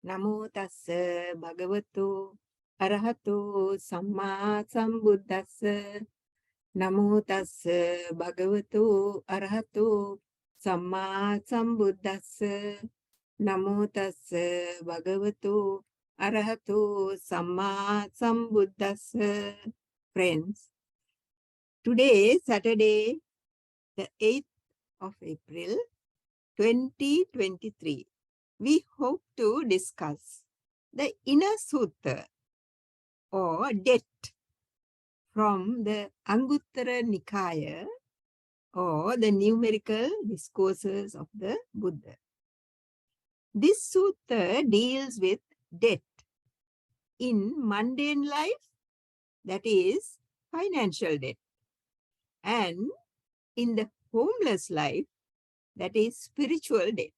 Namo tassa bhagavato arahato samma sambuddhassa. Namo tassa bhagavato arahato samma sambuddhassa. Namo tassa bhagavato arahato samma sambuddhassa. Friends, today, Saturday, the 8th of April, 2023, we hope to discuss the inner sutta or debt from the Anguttara Nikaya or the Numerical Discourses of the Buddha. This sutta deals with debt in mundane life, that is financial debt, and in the homeless life, that is spiritual debt.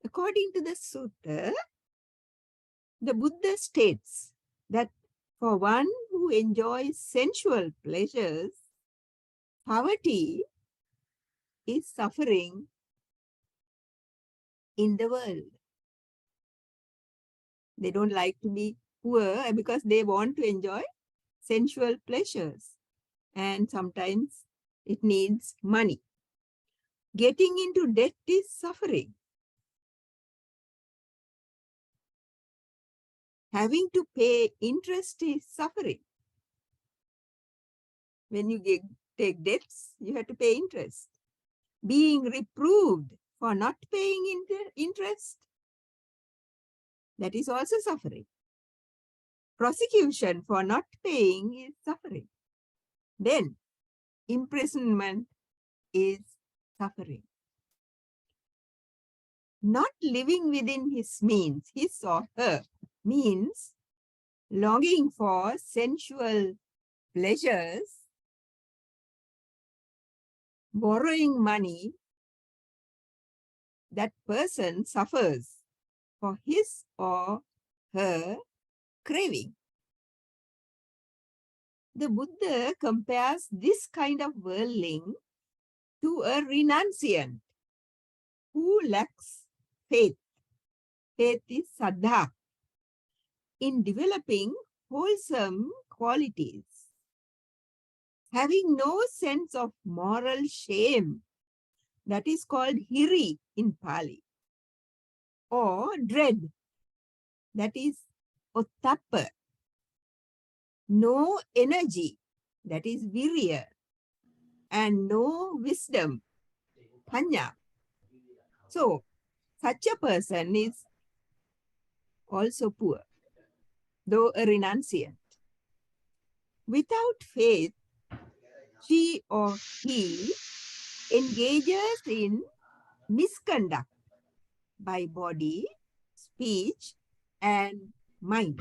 According to the sutta, the Buddha states that for one who enjoys sensual pleasures, poverty is suffering in the world. They don't like to be poor because they want to enjoy sensual pleasures. And sometimes it needs money. Getting into debt is suffering. Having to pay interest is suffering. When you take debts, you have to pay interest. Being reproved for not paying interest, that is also suffering. Prosecution for not paying is suffering. Then imprisonment is suffering. Not living within his means, his or her means, longing for sensual pleasures, borrowing money, that person suffers for his or her craving. The Buddha compares this kind of worldling to a renunciant who lacks faith. Faith is saddha in developing wholesome qualities. Having no sense of moral shame, that is called hiri in Pali, or dread, that is ottappa. No energy, that is virya, and no wisdom, panya. So, such a person is also poor, though a renunciant. Without faith, she or he engages in misconduct by body, speech, and mind.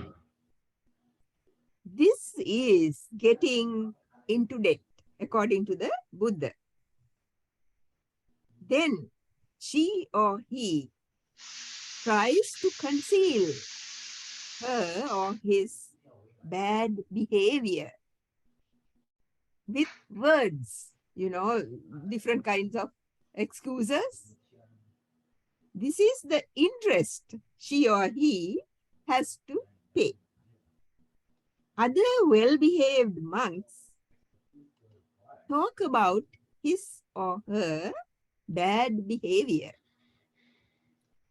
This is getting into debt, according to the Buddha. Then she or he tries to conceal her or his bad behavior with words, different kinds of excuses. This is the interest she or he has to pay. Other well-behaved monks talk about his or her bad behavior.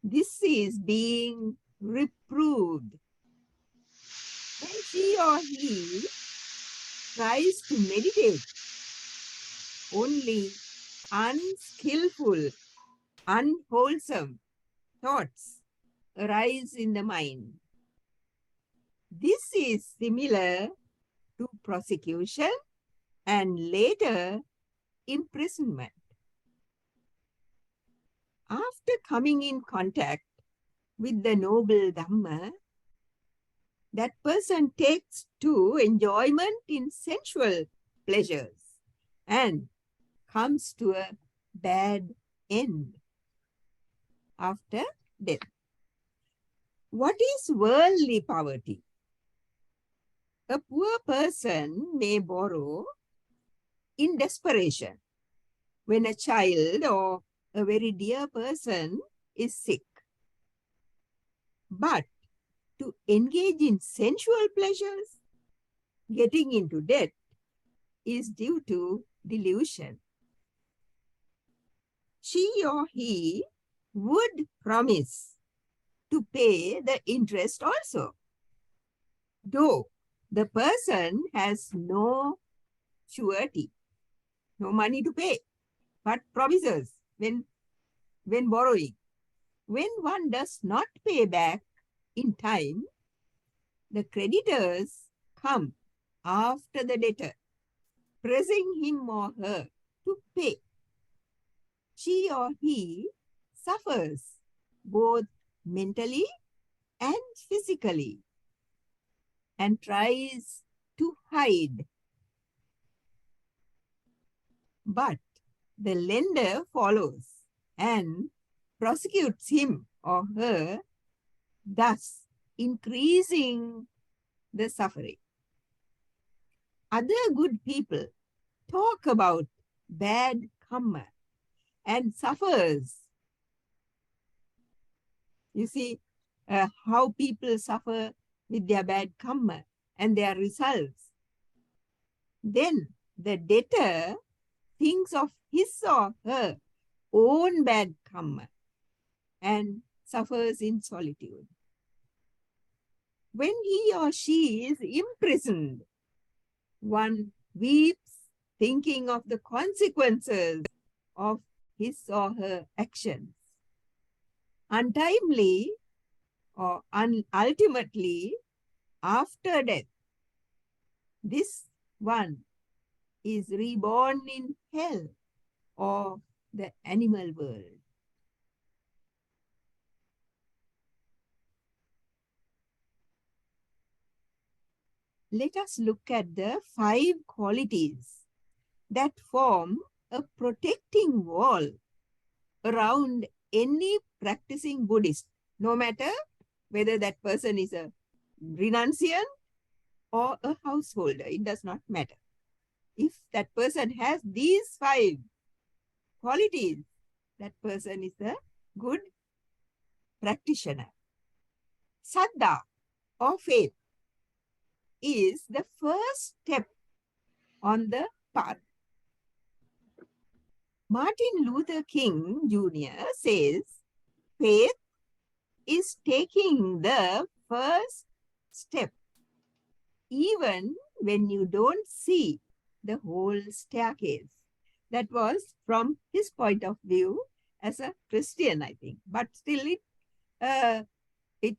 This is being reproved. When she or he tries to meditate, only unskillful, unwholesome thoughts arise in the mind. This is similar to prosecution and later imprisonment. After coming in contact with the noble Dhamma, that person takes to enjoyment in sensual pleasures and comes to a bad end after death. What is worldly poverty? A poor person may borrow in desperation when a child or a very dear person is sick. But to engage in sensual pleasures, getting into debt, is due to delusion. She or he would promise to pay the interest also, though the person has no surety, no money to pay, but promises when borrowing. When one does not pay back in time, the creditors come after the debtor, pressing him or her to pay. She or he suffers both mentally and physically and tries to hide. But the lender follows and prosecutes him or her, thus increasing the suffering. Other good people talk about bad karma and suffers. You see how people suffer with their bad karma and their results. Then the debtor thinks of his or her own bad karma and suffers in solitude. When he or she is imprisoned, one weeps thinking of the consequences of his or her actions. Untimely or ultimately after death, this one is reborn in hell or the animal world. Let us look at the 5 qualities that form a protecting wall around any practicing Buddhist, no matter whether that person is a renunciant or a householder. It does not matter. If that person has these 5 qualities, that person is a good practitioner. Saddha or faith is the first step on the path. Martin Luther King Jr. says, faith is taking the first step, even when you don't see the whole staircase. That was from his point of view as a Christian, I think. But still it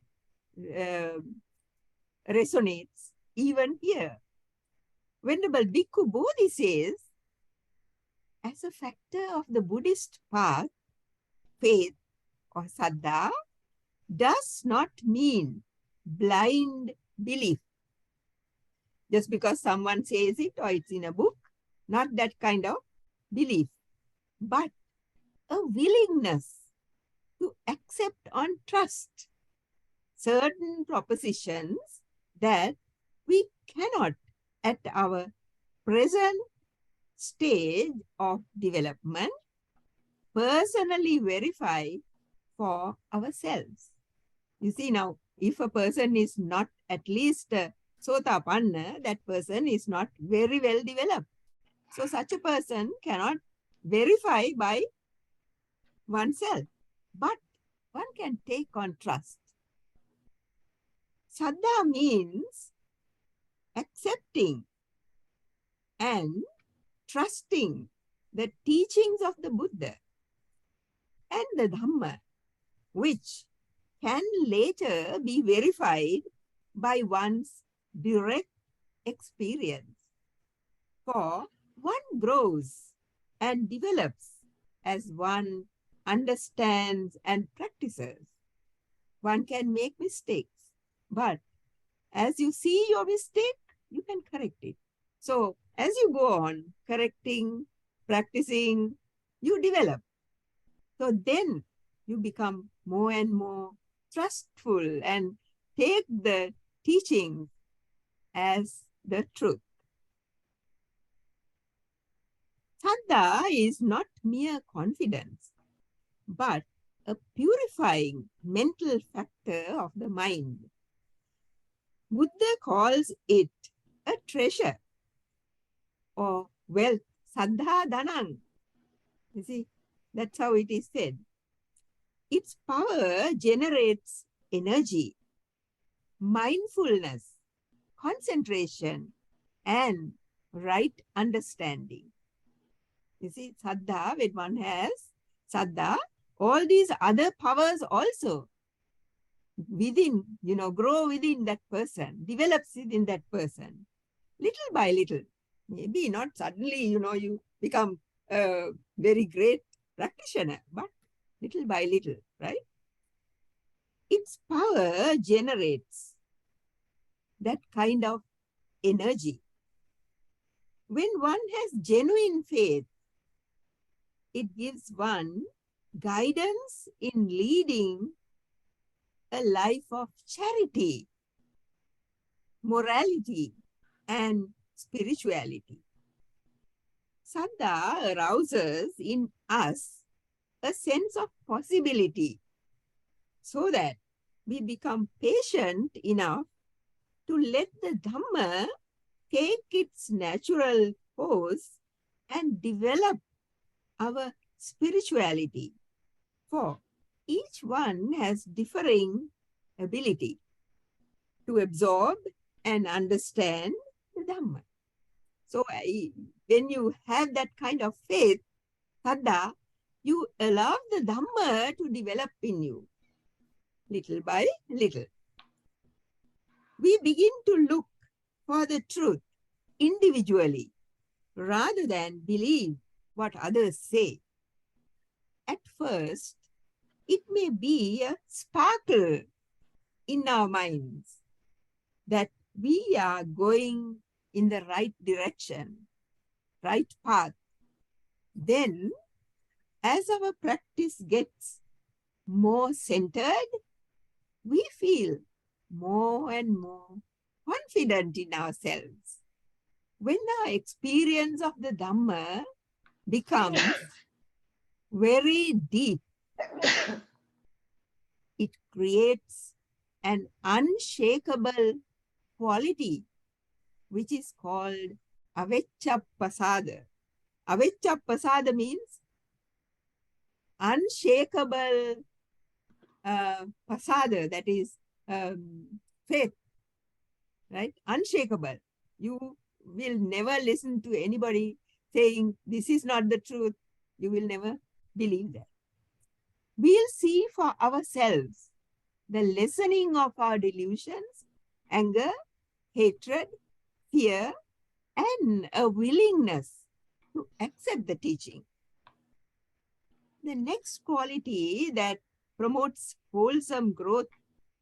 resonates even here. Venerable Bhikkhu Bodhi says, as a factor of the Buddhist path, faith or saddha does not mean blind belief. Just because someone says it or it's in a book, not that kind of belief, but a willingness to accept on trust certain propositions that we cannot at our present stage of development personally verify for ourselves. You see now, if a person is not at least Sotapanna, that person is not very well developed. So such a person cannot verify by oneself, but one can take on trust. Saddha means accepting and trusting the teachings of the Buddha and the Dhamma, which can later be verified by one's direct experience. For one grows and develops as one understands and practices. One can make mistakes, but as you see your mistake, you can correct it. So as you go on correcting, practicing, you develop. So then you become more and more trustful and take the teaching as the truth. Saddha is not mere confidence, but a purifying mental factor of the mind. Buddha calls it a treasure or wealth, saddha danang. You see, that's how it is said. Its power generates energy, mindfulness, concentration, and right understanding. You see, saddha, when one has saddha, all these other powers also within, grow within that person, develops within that person, little by little. Maybe not suddenly, you become a very great practitioner, but little by little, right? Its power generates that kind of energy. When one has genuine faith, it gives one guidance in leading a life of charity, morality, and spirituality. Saddha arouses in us a sense of possibility so that we become patient enough to let the Dhamma take its natural course and develop our spirituality. For each one has differing ability to absorb and understand the Dhamma. So when you have that kind of faith, saddha, you allow the Dhamma to develop in you, little by little. We begin to look for the truth individually rather than believe what others say. At first, it may be a sparkle in our minds that we are going in the right direction, right path. Then, as our practice gets more centered, we feel more and more confident in ourselves. When our experience of the Dhamma becomes very deep, it creates an unshakable quality which is called avecchapasada. Avecchapasada means unshakable pasada, that is faith, right? Unshakable. You will never listen to anybody saying this is not the truth. You will never believe that. We'll see for ourselves the lessening of our delusions, anger, hatred, fear, and a willingness to accept the teaching. The next quality that promotes wholesome growth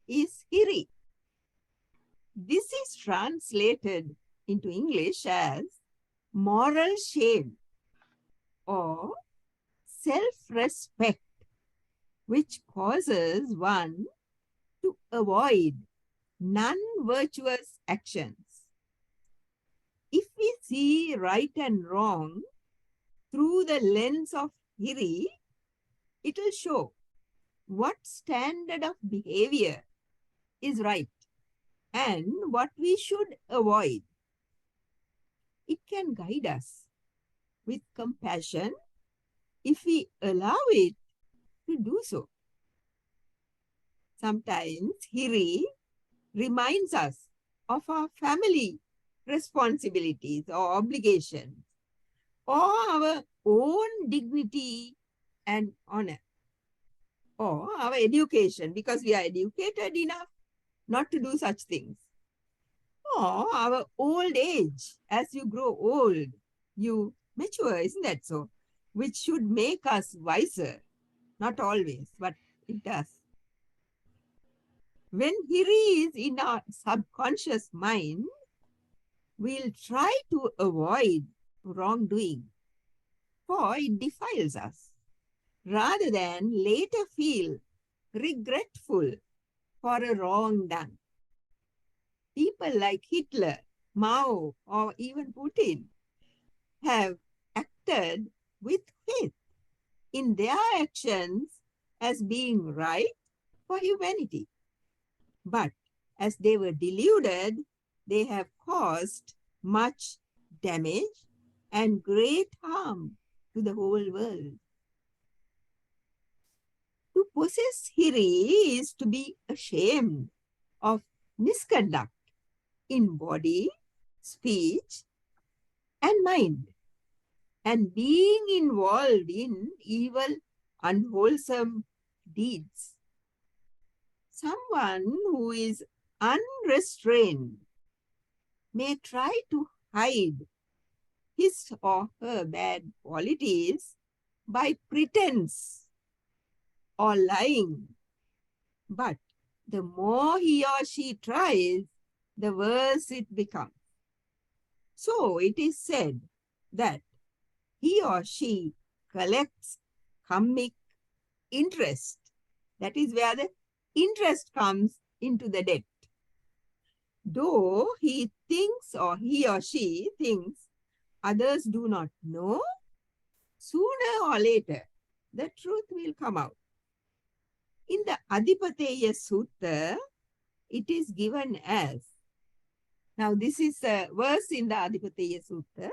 is hiri. This is translated into English as moral shame or self-respect, which causes one to avoid non-virtuous actions. If we see right and wrong through the lens of hiri, it will show what standard of behavior is right and what we should avoid. It can guide us with compassion if we allow it to do so. Sometimes hiri reminds us of our family responsibilities or obligations, or our own dignity and honor, or our education, because we are educated enough not to do such things, or our old age. As you grow old, you mature, isn't that so? Which should make us wiser. Not always, but it does. When hiri is in our subconscious mind, we'll try to avoid wrongdoing, for it defiles us, rather than later feel regretful for a wrong done. People like Hitler, Mao, or even Putin have acted with faith. In their actions, as being right for humanity. But as they were deluded, they have caused much damage and great harm to the whole world. To possess hiri is to be ashamed of misconduct in body, speech, and mind, and being involved in evil, unwholesome deeds. Someone who is unrestrained may try to hide his or her bad qualities by pretense or lying. But the more he or she tries, the worse it becomes. So it is said that he or she collects karmic interest. That is where the interest comes into the debt. Though he thinks or he or she thinks others do not know, sooner or later the truth will come out. In the Adhipateya Sutta, it is given as, now this is a verse in the Adhipateya Sutta,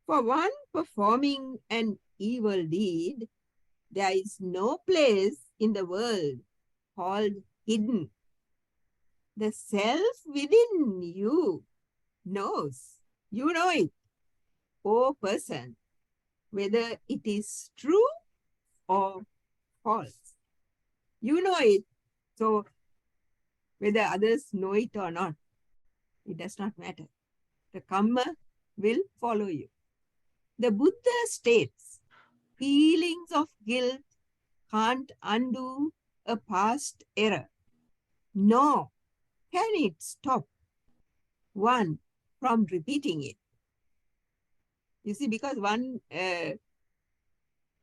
for one performing an evil deed, there is no place in the world called hidden. The self within you knows, you know it, O person, whether it is true or false. You know it, so whether others know it or not, it does not matter. The karma will follow you. The Buddha states, feelings of guilt can't undo a past error, nor can it stop one from repeating it. You see, because one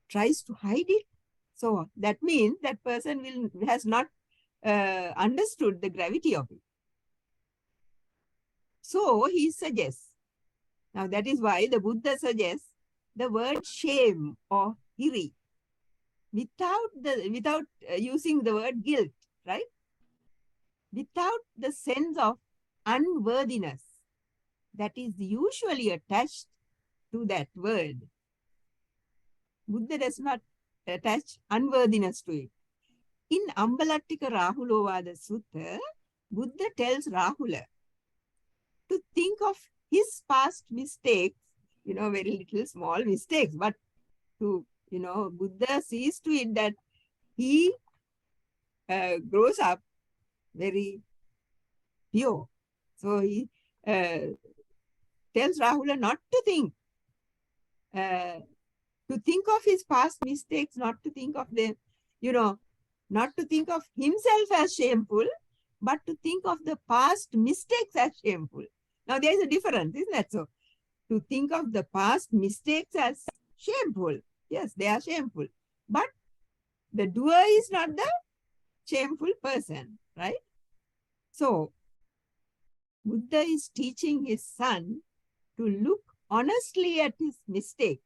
tries to hide it, so that means that person has not understood the gravity of it. So he suggests, now that is why the Buddha suggests the word shame or hiri without using the word guilt, right? Without the sense of unworthiness that is usually attached to that word. Buddha does not attach unworthiness to it. In Ambalattika Rahulovada Sutta, Buddha tells Rahula to think of his past mistakes, very little small mistakes, but to, Buddha sees to it that he grows up very pure. So he tells Rahula not to think of his past mistakes, not to think of them, not to think of himself as shameful, but to think of the past mistakes as shameful. Now there is a difference, isn't that so? To think of the past mistakes as shameful. Yes, they are shameful. But the doer is not the shameful person, right? So Buddha is teaching his son to look honestly at his mistakes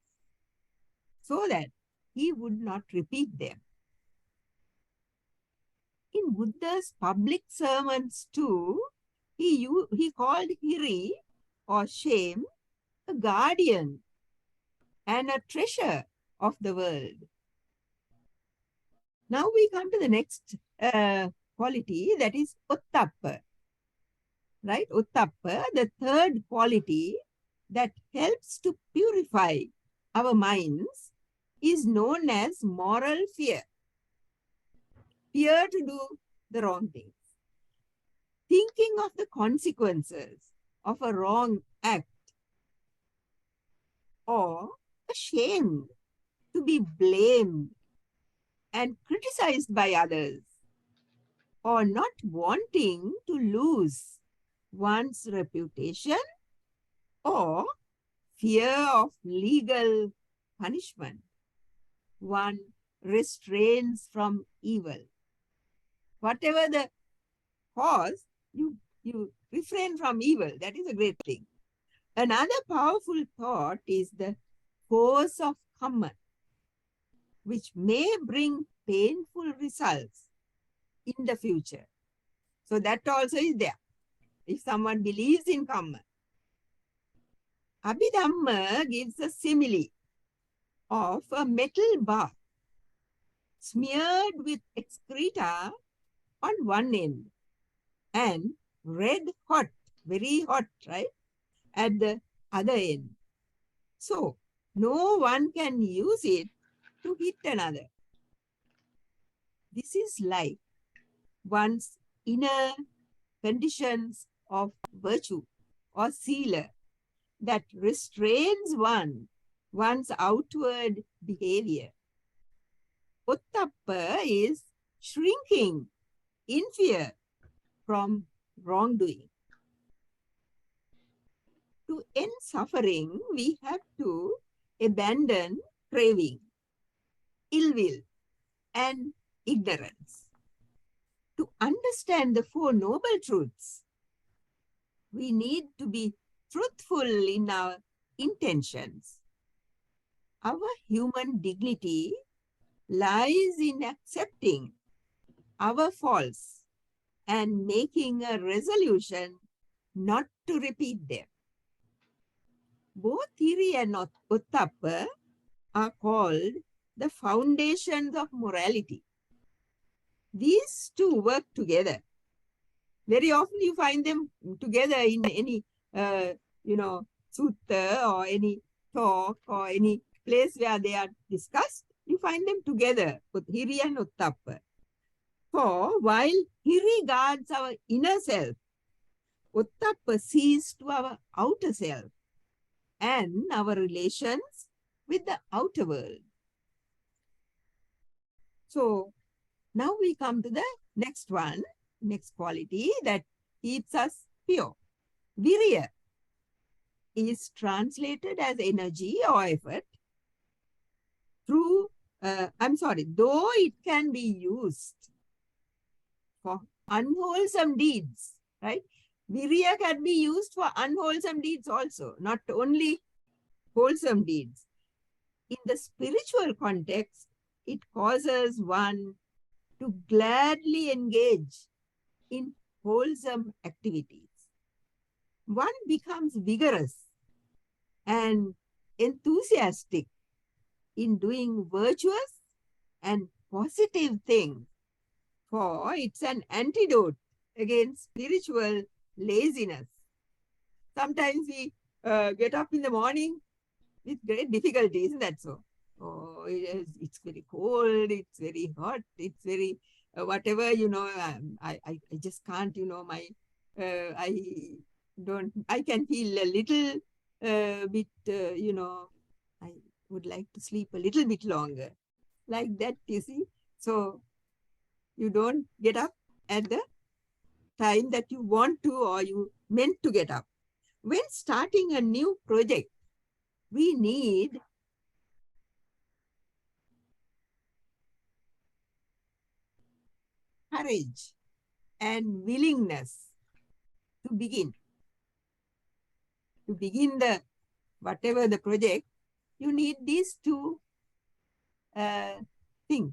so that he would not repeat them. In Buddha's public sermons too, he called hiri or shame a guardian and a treasure of the world. Now we come to the next quality, that is ottappa. Right? Ottappa, the third quality that helps to purify our minds, is known as moral fear. Fear to do the wrong things. Thinking of the consequences of a wrong act, or ashamed to be blamed and criticized by others, or not wanting to lose one's reputation, or fear of legal punishment. One restrains from evil. Whatever the cause, you refrain from evil. That is a great thing. Another powerful thought is the force of karma, which may bring painful results in the future. So that also is there. If someone believes in karma. Abhidhamma gives a simile of a metal bar smeared with excreta on one end and red hot, very hot, right, at the other end. So no one can use it to hit another. This is like one's inner conditions of virtue or sila that restrains one's outward behavior. Ottappa is shrinking in fear from wrongdoing. To end suffering, we have to abandon craving, ill will, and ignorance. To understand the Four Noble Truths, we need to be truthful in our intentions. Our human dignity lies in accepting our faults and making a resolution not to repeat them. Both Hiri and Ottappa are called the foundations of morality. These two work together. Very often you find them together in any, sutta or any talk or any place where they are discussed. You find them together, with Hiri and Ottappa. For while Hiri guards our inner self, Ottappa sees to our outer self and our relations with the outer world. So now we come to the next one, next quality that keeps us pure. Virya is translated as energy or effort through, though it can be used for unwholesome deeds, right? Virya can be used for unwholesome deeds also, not only wholesome deeds. In the spiritual context, it causes one to gladly engage in wholesome activities. One becomes vigorous and enthusiastic in doing virtuous and positive things, for it's an antidote against spiritual laziness. Sometimes we get up in the morning with great difficulty, isn't that so? Oh, it's very cold, it's very hot, it's very whatever, I just can't, I can feel a little bit, I would like to sleep a little bit longer. Like that, you see. So you don't get up at the time that you want to or you meant to get up. When starting a new project, we need courage and willingness to begin. To begin whatever the project, you need these two things.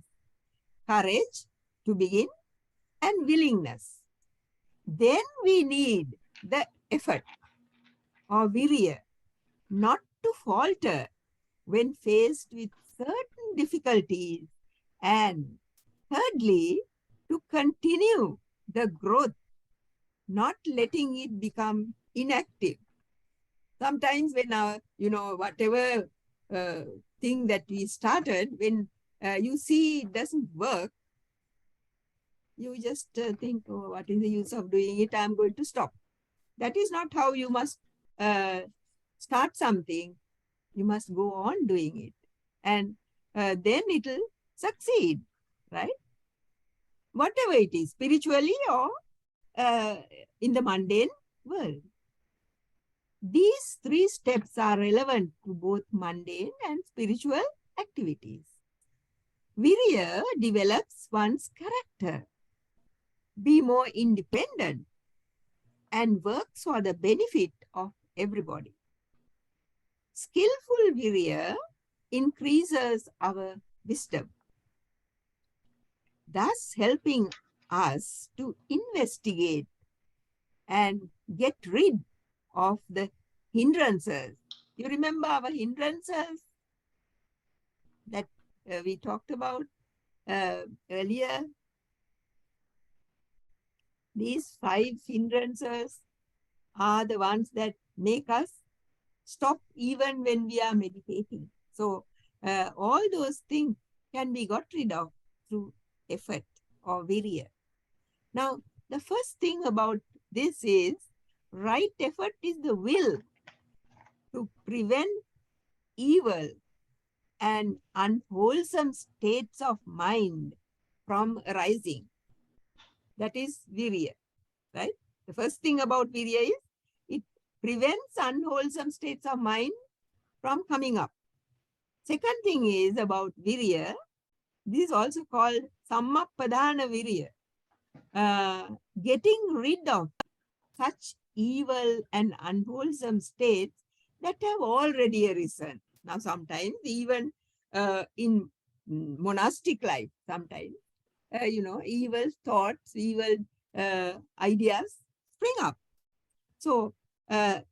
Courage to begin and willingness. Then we need the effort or virya, not to falter when faced with certain difficulties, and thirdly, to continue the growth, not letting it become inactive. Sometimes when whatever thing that we started, when you see it doesn't work, you just think, oh, what is the use of doing it? I'm going to stop. That is not how you must start something. You must go on doing it. And then it will succeed, right? Whatever it is, spiritually or in the mundane world. These three steps are relevant to both mundane and spiritual activities. Virya develops one's character, be more independent, and works for the benefit of everybody. Skillful virya increases our wisdom. thus helping us to investigate and get rid of the hindrances. You remember our hindrances that we talked about earlier? These 5 hindrances are the ones that make us stop even when we are meditating. So all those things can be got rid of through effort or virya. Now, the first thing about this is right effort is the will to prevent evil and unwholesome states of mind from arising. That is virya, right? The first thing about virya is it prevents unwholesome states of mind from coming up. Second thing is about virya. This is also called sammapadana virya. Getting rid of such evil and unwholesome states that have already arisen. Now, sometimes even in monastic life, sometimes, evil thoughts, evil ideas spring up. So, to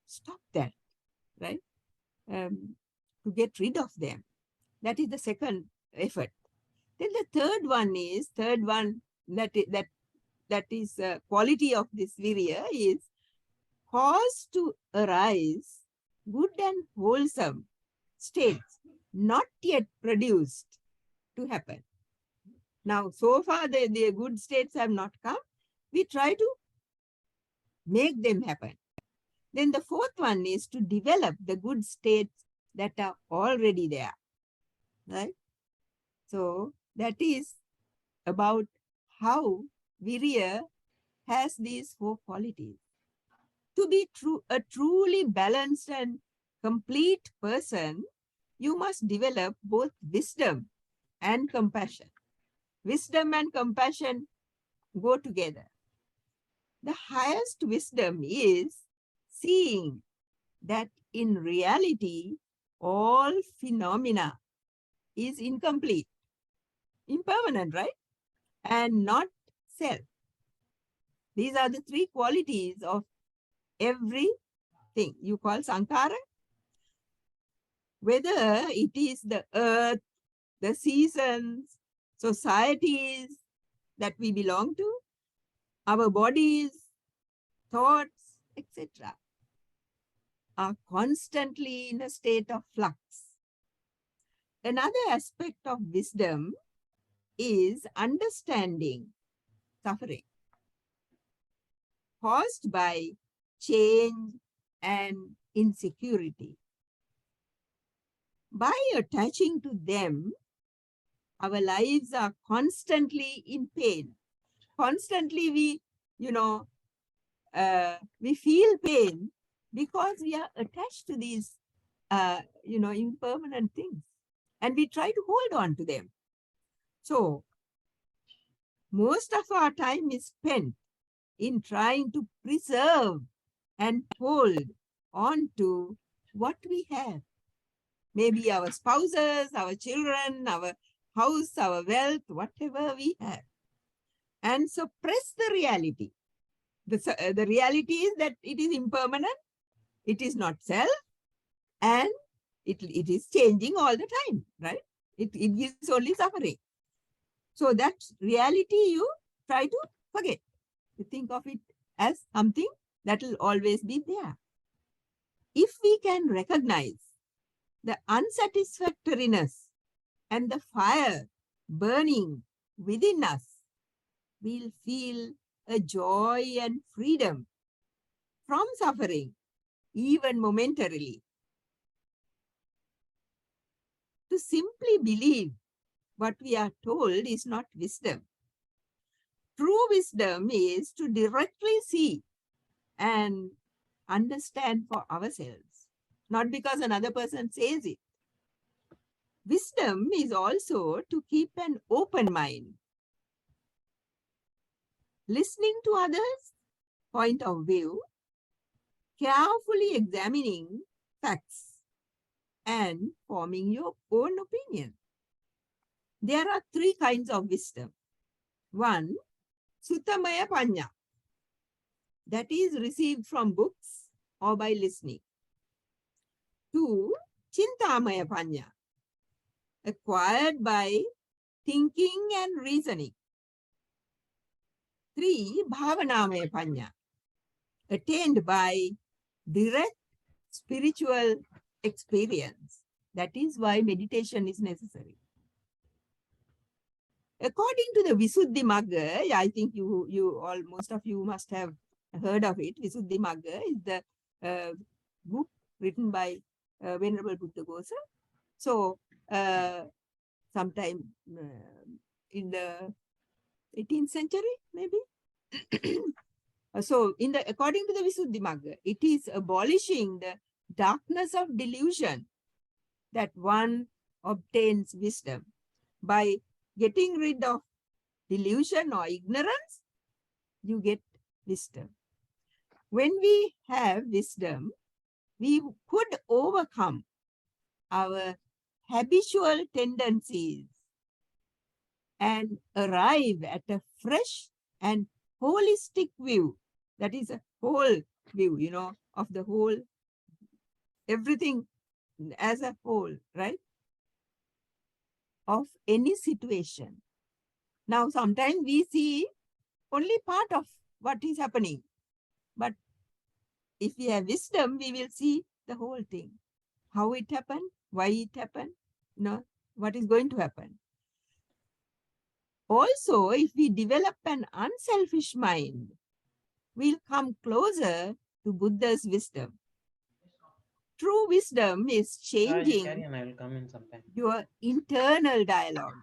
stop that, right? To get rid of them. That is the second effort. Then the third one that is quality of this virya is cause to arise good and wholesome states not yet produced to happen. Now, so far the good states have not come. We try to make them happen. Then the fourth one is to develop the good states that are already there, right? So that is about how virya has these 4 qualities. To be a truly balanced and complete person, you must develop both wisdom and compassion. Wisdom and compassion go together. The highest wisdom is seeing that in reality, all phenomena is incomplete, impermanent, right? And not self. These are the 3 qualities of everything you call sankhara. Whether it is the earth, the seasons, societies that we belong to, our bodies, thoughts, etc., are constantly in a state of flux. Another aspect of wisdom is understanding suffering caused by change and insecurity. By attaching to them, our lives are constantly in pain. Constantly we feel pain because we are attached to these, impermanent things. And we try to hold on to them. So, most of our time is spent in trying to preserve and hold on to what we have. Maybe our spouses, our children, our house, our wealth, whatever we have. And suppress the reality. The reality is that it is impermanent, it is not self, and it is changing all the time, right? It gives only suffering. So that reality you try to forget. You think of it as something that will always be there. If we can recognize the unsatisfactoriness and the fire burning within us, we'll feel a joy and freedom from suffering, even momentarily. To simply believe what we are told is not wisdom. True wisdom is to directly see and understand for ourselves, not because another person says it. Wisdom is also to keep an open mind, listening to others' point of view, carefully examining facts, and forming your own opinion. There are three kinds of wisdom. One, Suttamaya Panya, that is received from books or by listening. Two, Chintamaya Panya, acquired by thinking and reasoning. Three, Bhavanamaya Panya, attained by direct spiritual experience. That is why meditation is necessary. According to the Visuddhi Magga, I think most of you must have heard of it. Visuddhi Magga is the book written by Venerable Buddhaghosa. So, sometime in the 18th century, maybe. So, according to the Visuddhi Magga, it is abolishing the darkness of delusion that one obtains wisdom. By getting rid of delusion or ignorance, you get wisdom. When we have wisdom, we could overcome our habitual tendencies and arrive at a fresh and holistic view. That is a whole view, of the whole, everything as a whole, right? Of any situation. Now, sometimes we see only part of what is happening. But if we have wisdom, we will see the whole thing. How it happened, why it happened, what is going to happen. Also, if we develop an unselfish mind, we'll come closer to Buddha's wisdom. True wisdom is changing your internal dialogue.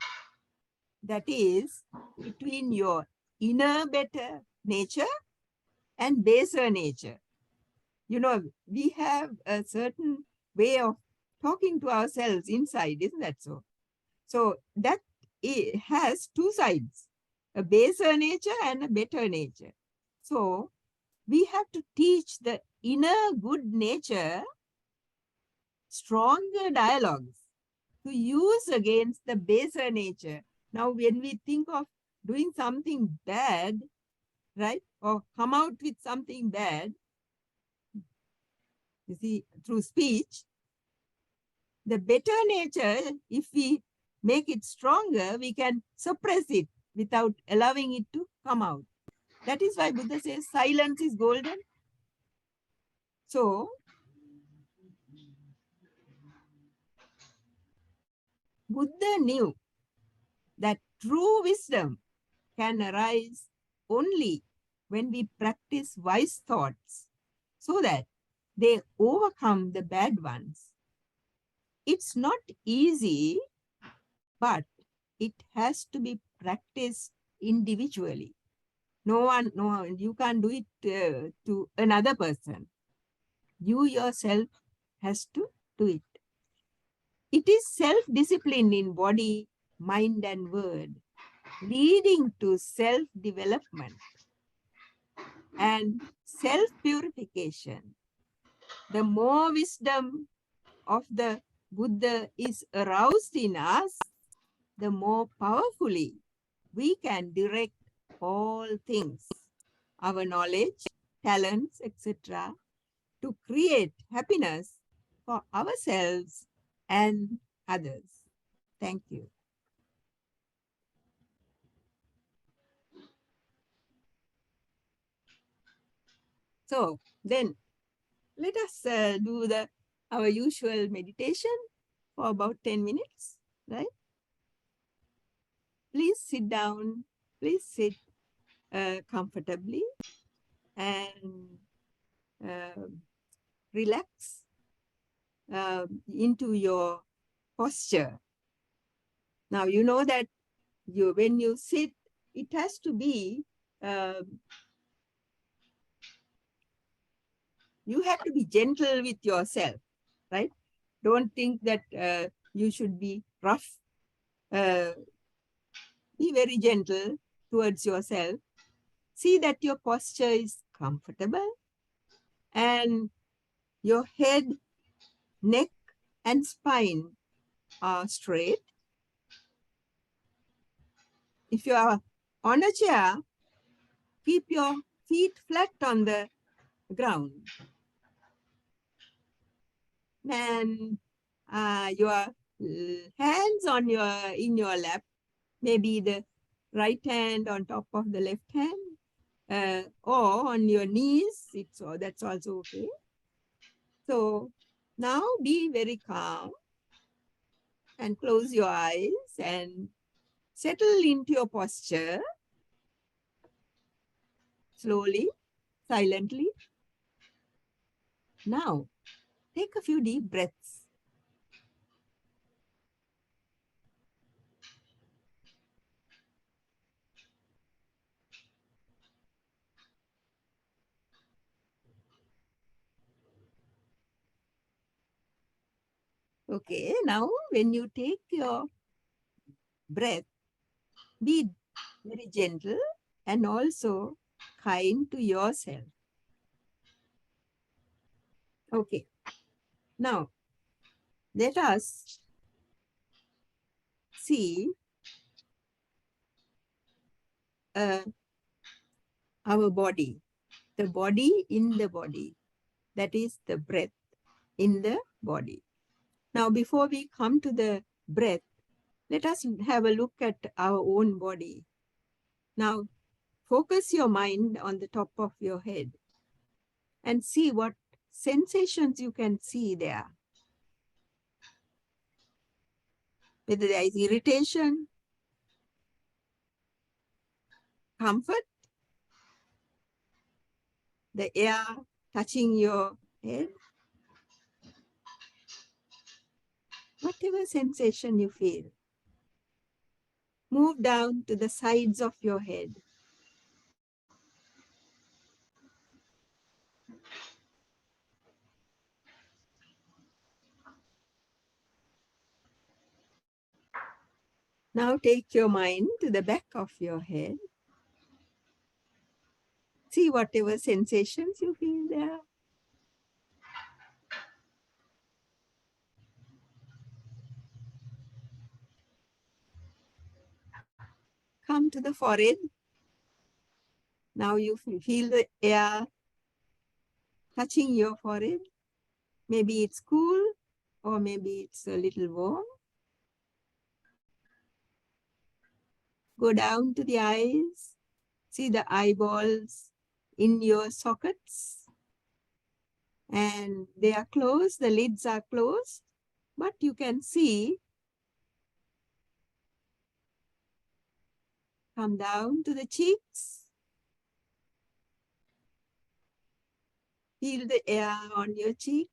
That is, between your inner better nature and baser nature. We have a certain way of talking to ourselves inside, isn't that so? So that it has two sides, a baser nature and a better nature. So we have to teach the inner good nature stronger dialogues to use against the baser nature. Now, when we think of doing something bad, right, or come out with something bad, you see, through speech, the better nature, if we make it stronger, we can suppress it without allowing it to come out. That is why Buddha says silence is golden. So, Buddha knew that true wisdom can arise only when we practice wise thoughts so that they overcome the bad ones. It's not easy, but it has to be practiced individually. No, you can't do it to another person. You yourself has to do it. It is self-discipline in body, mind, and word, leading to self-development and self-purification. The more wisdom of the Buddha is aroused in us, the more powerfully we can direct all things, our knowledge, talents, etc., to create happiness for ourselves and others. Thank you. So then let us do our usual meditation for about 10 minutes, right? Please sit down. Please sit comfortably and relax into your posture. Now, you know that when you sit, it has to be, you have to be gentle with yourself, right? Don't think that you should be rough. Be very gentle towards yourself. See that your posture is comfortable and your head, neck, and spine are straight. If you are on a chair, keep your feet flat on the ground. And your hands in your lap, maybe the right hand on top of the left hand, or on your knees. That's also okay. So now be very calm and close your eyes and settle into your posture slowly, silently. Now take a few deep breaths. Okay, now when you take your breath, be very gentle and also kind to yourself. Okay, now let us see our body, the body in the body, that is the breath in the body. Now, before we come to the breath, let us have a look at our own body. Now, focus your mind on the top of your head and see what sensations you can see there. Whether there is irritation, comfort, the air touching your head, whatever sensation you feel. Move down to the sides of your head. Now take your mind to the back of your head. See whatever sensations you feel there. Come to the forehead. Now you feel the air touching your forehead. Maybe it's cool or maybe it's a little warm. Go down to the eyes. See the eyeballs in your sockets. And they are closed, the lids are closed, but you can see. Come down to the cheeks. Feel the air on your cheeks.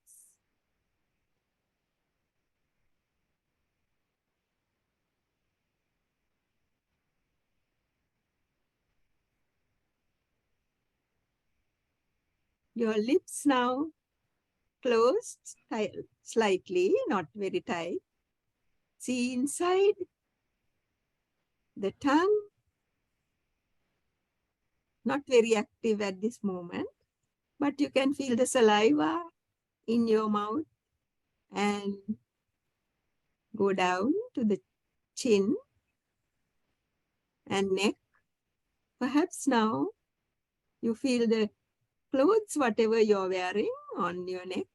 Your lips now closed slightly, not very tight. See inside. The tongue, not very active at this moment, but you can feel the saliva in your mouth and go down to the chin and neck. Perhaps now you feel the clothes, whatever you're wearing, on your neck.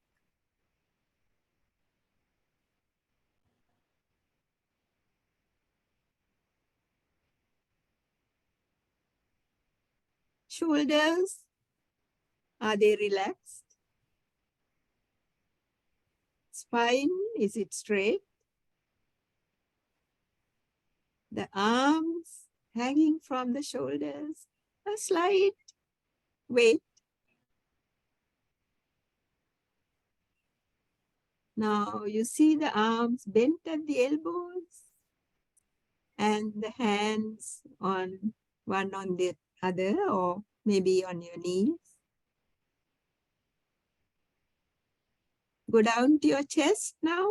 Shoulders, are they relaxed? Spine, is it straight? The arms hanging from the shoulders, a slight weight. Now you see the arms bent at the elbows and the hands on one on the other, or maybe on your knees. Go down to your chest now.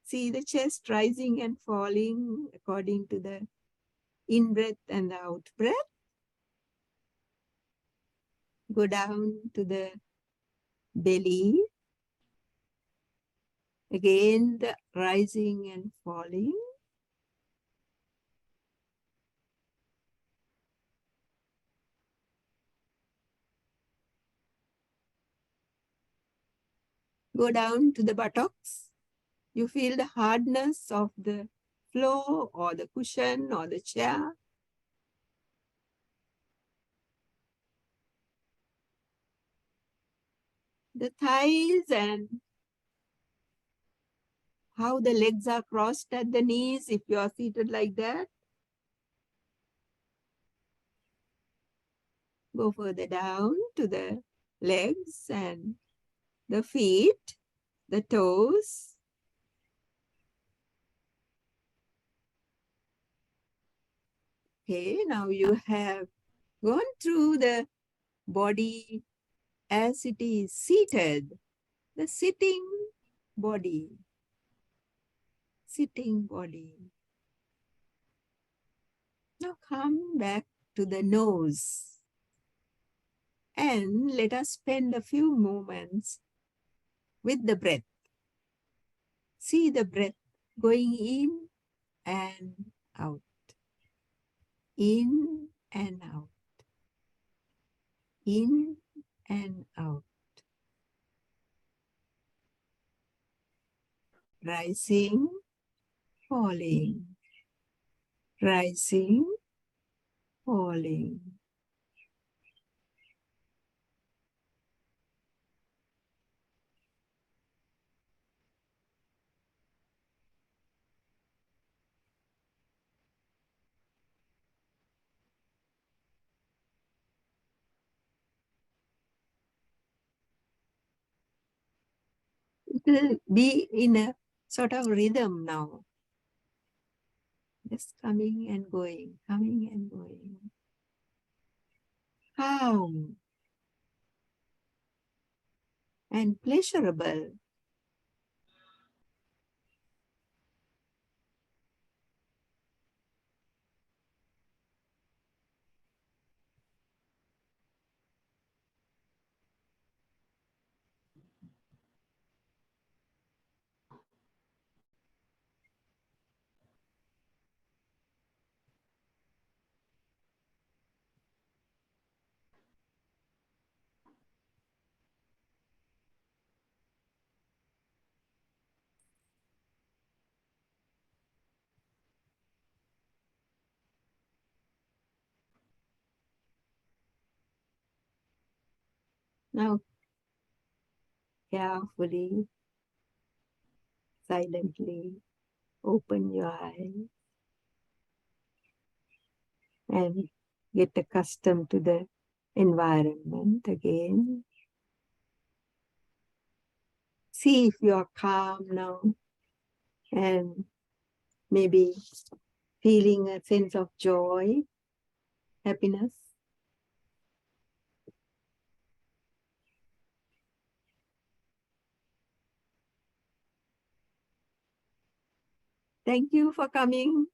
See the chest rising and falling according to the in-breath and the out-breath. Go down to the belly. Again, the rising and falling. Go down to the buttocks. You feel the hardness of the floor or the cushion or the chair. The thighs and how the legs are crossed at the knees if you are seated like that. Go further down to the legs and the feet, the toes. Okay, now you have gone through the body as it is seated, the sitting body, sitting body. Now come back to the nose and let us spend a few moments with the breath. See the breath going in and out, in and out, in and out. Rising, falling, rising, falling. It will be in a sort of rhythm now. Just coming and going, coming and going. Calm and pleasurable. Now, carefully, silently, open your eyes and get accustomed to the environment again. See if you are calm now and maybe feeling a sense of joy, happiness. Thank you for coming.